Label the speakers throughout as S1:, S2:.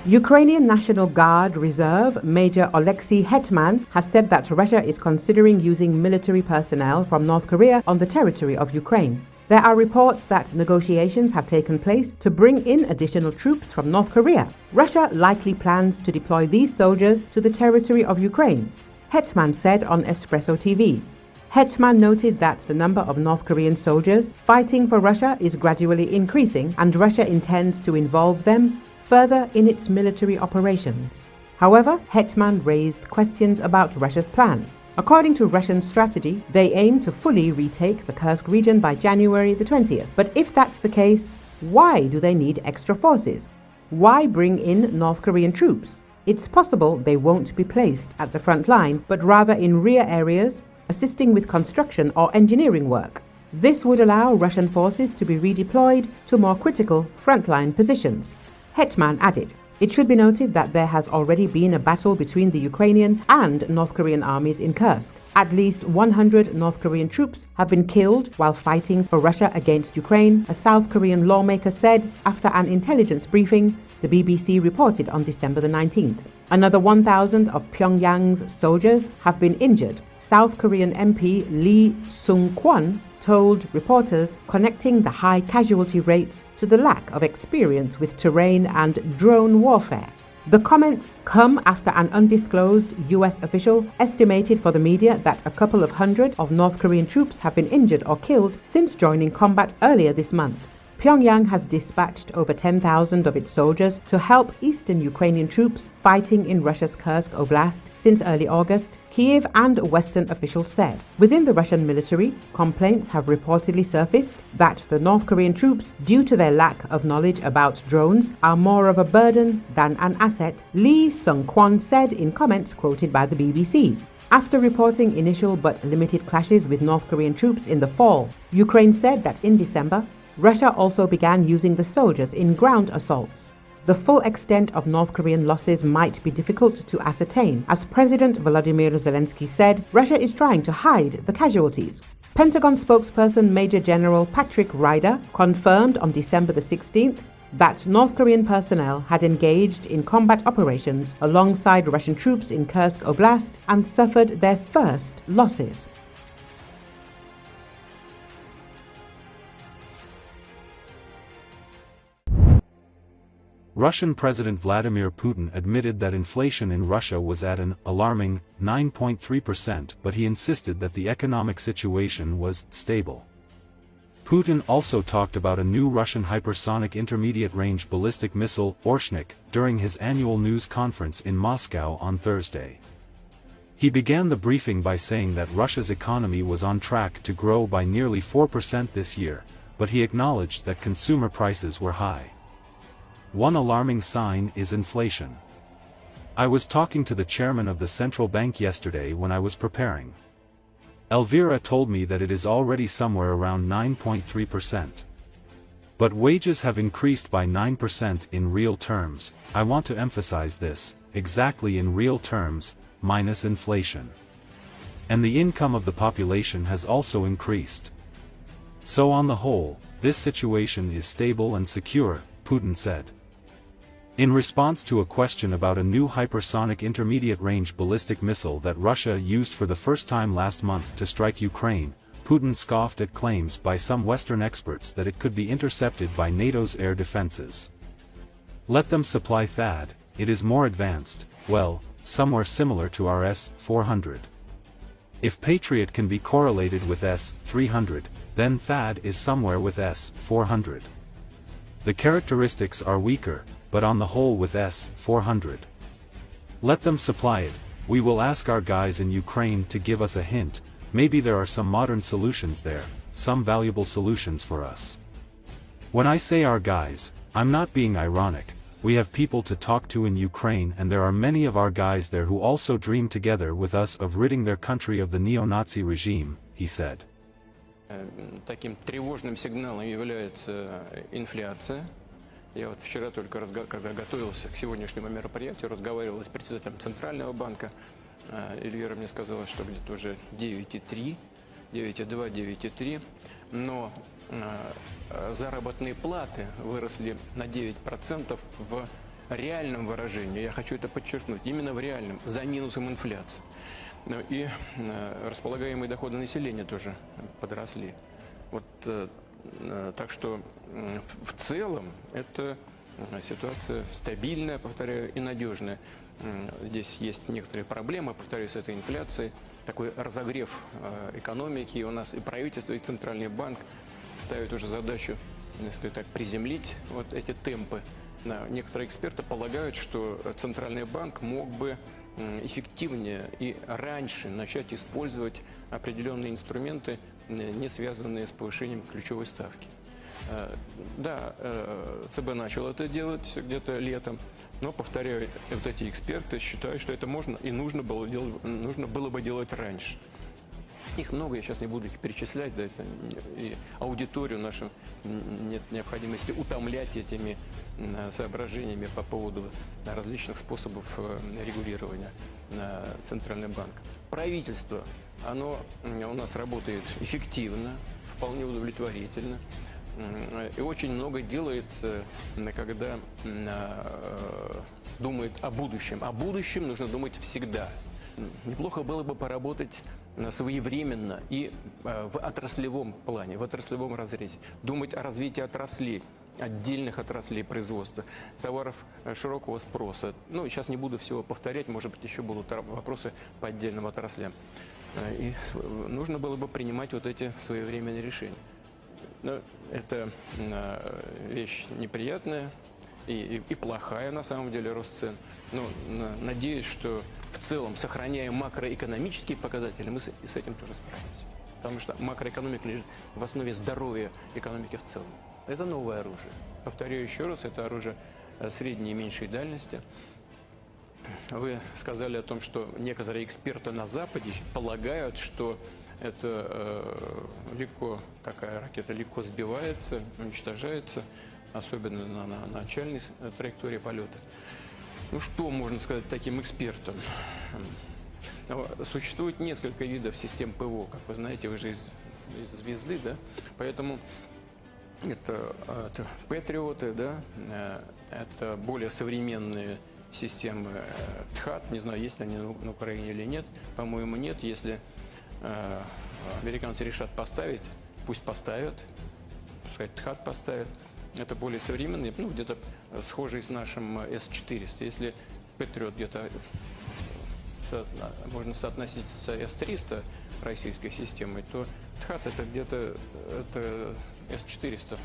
S1: Ukrainian National Guard Reserve Major Oleksii Hetman has said that Russia is considering using military personnel from North Korea on the territory of Ukraine. There are reports that negotiations have taken place to bring in additional troops from North Korea. Russia likely plans to deploy these soldiers to the territory of Ukraine, Hetman said on Espreso TV. Hetman noted that the number of North Korean soldiers fighting for Russia is gradually increasing and Russia intends to involve them further in its military operations. However, Hetman raised questions about Russia's plans. According to Russian strategy, they aim to fully retake the Kursk region by January the 20th. But if that's the case, why do they need extra forces? Why bring in North Korean troops? It's possible they won't be placed at the front line, but rather in rear areas, assisting with construction or engineering work. This would allow Russian forces to be redeployed to more critical frontline positions. Hetman added. It should be noted that there has already been a battle between the Ukrainian and North Korean armies in Kursk. At least 100 North Korean troops have been killed while fighting for Russia against Ukraine, a South Korean lawmaker said after an intelligence briefing, the BBC reported on December the 19th. Another 1,000 of Pyongyang's soldiers have been injured. South Korean MP Lee Sung-kwon told reporters, connecting the high casualty rates to the lack of experience with terrain and drone warfare. The comments come after an undisclosed U.S. official estimated for the media that a couple of hundred of North Korean troops have been injured or killed since joining combat earlier this month. Pyongyang has dispatched over 10,000 of its soldiers to help eastern Ukrainian troops fighting in Russia's Kursk Oblast since early August, Kyiv and Western officials said. Within the Russian military, complaints have reportedly surfaced that the North Korean troops, due to their lack of knowledge about drones, are more of a burden than an asset, Lee Sung-kwon said in comments quoted by the BBC. After reporting initial but limited clashes with North Korean troops in the fall, Ukraine said that in December, Russia also began using the soldiers in ground assaults. The full extent of North Korean losses might be difficult to ascertain. As President Volodymyr Zelensky said, Russia is trying to hide the casualties. Pentagon spokesperson Major General Patrick Ryder confirmed on December the 16th that North Korean personnel had engaged in combat operations alongside Russian troops in Kursk Oblast and suffered their first losses.
S2: Russian President Vladimir Putin admitted that inflation in Russia was at an alarming 9.3%, but he insisted that the economic situation was stable. Putin also talked about a new Russian hypersonic intermediate-range ballistic missile, Orshnik, during his annual news conference in Moscow on Thursday. He began the briefing by saying that Russia's economy was on track to grow by nearly 4% this year, but he acknowledged that consumer prices were high. One alarming sign is inflation. I was talking to the chairman of the central bank yesterday when I was preparing. Elvira told me that it is already somewhere around 9.3%. But wages have increased by 9% in real terms. I want to emphasize this, exactly in real terms, minus inflation. And the income of the population has also increased. So on the whole, this situation is stable and secure, Putin said. In response to a question about a new hypersonic intermediate-range ballistic missile that Russia used for the first time last month to strike Ukraine, Putin scoffed at claims by some Western experts that it could be intercepted by NATO's air defenses. Let them supply THAAD, it is more advanced, well, somewhere similar to our S-400. If Patriot can be correlated with S-300, then THAAD is somewhere with S-400. The characteristics are weaker, but on the whole with S-400. Let them supply it. We will ask our guys in Ukraine to give us a hint. Maybe there are some modern solutions there, some valuable solutions for us. When I say our guys, I'm not being ironic. We have people to talk to in Ukraine and there are many of our guys there who also dream together with us of ridding their country of the neo-Nazi regime, he said.
S3: Таким тревожным сигналом является инфляция. Я вот вчера только, когда готовился к сегодняшнему мероприятию, разговаривал с председателем Центрального банка. Эльвира мне сказала, что где-то уже 9,3, 9,2, 9,3. Но заработные платы выросли на 9% в реальном выражении, я хочу это подчеркнуть, именно в реальном, за минусом инфляции. Ну, и располагаемые доходы населения тоже подросли. Вот, так что в целом это ситуация стабильная, повторяю, и надежная. Здесь есть некоторые проблемы, повторюсь, с этой инфляцией. Такой разогрев экономики, и у нас и правительство, и Центральный банк ставят уже задачу, если так, приземлить вот эти темпы. Некоторые эксперты полагают, что Центральный банк мог бы эффективнее и раньше начать использовать определенные инструменты, не связанные с повышением ключевой ставки. Да, ЦБ начал это делать где-то летом, но, повторяю, вот эти эксперты считают, что это можно и нужно было бы делать раньше. Их много, я сейчас не буду их перечислять, да, это, и аудиторию нашу нет необходимости утомлять этими соображениями по поводу различных способов регулирования Центральным банком. Правительство, оно у нас работает эффективно, вполне удовлетворительно. И очень много делает, когда думает о будущем. О будущем нужно думать всегда. Неплохо было бы поработать своевременно и в отраслевом плане, в отраслевом разрезе. Думать о развитии отраслей, отдельных отраслей производства, товаров широкого спроса. Ну, сейчас не буду всего повторять, может быть, еще будут вопросы по отдельным отраслям. И нужно было бы принимать вот эти своевременные решения. Но это вещь неприятная и плохая, на самом деле, рост цен. Но надеюсь, что в целом, сохраняя макроэкономические показатели, мы с этим тоже справимся. Потому что макроэкономика лежит в основе здоровья экономики в целом. Это новое оружие. Повторяю еще раз, это оружие средней и меньшей дальности. Вы сказали о том, что некоторые эксперты на Западе полагают, что это легко, такая ракета легко сбивается, уничтожается, особенно на начальной траектории полета. Ну, что можно сказать таким экспертам? Существует несколько видов систем ПВО, как вы знаете, вы же из звезды, да? Поэтому это патриоты, да? Это более современные системы ТХАТ, не знаю, есть они на Украине или нет, по-моему, нет. Если американцы решат поставить, пусть поставят, пускай ТХАТ поставят. Это более современные, ну, где-то схожие с нашим С-400. Если Патриот где-то можно соотносить с С-300 российской системой, то ТХАТ это где-то С-400.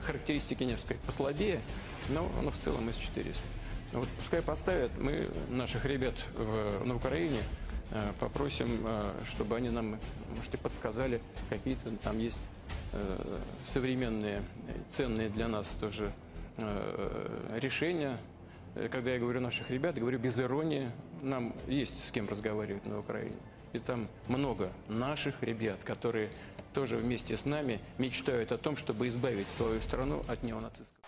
S3: Характеристики несколько послабее, но в целом С-400. Вот пускай поставят, мы наших ребят на Украине попросим, чтобы они нам, может, и подсказали, какие-то там есть современные, ценные для нас тоже решения. Когда я говорю наших ребят, говорю без иронии, нам есть с кем разговаривать на Украине. И там много наших ребят, которые тоже вместе с нами мечтают о том, чтобы избавить свою страну от неонацистского.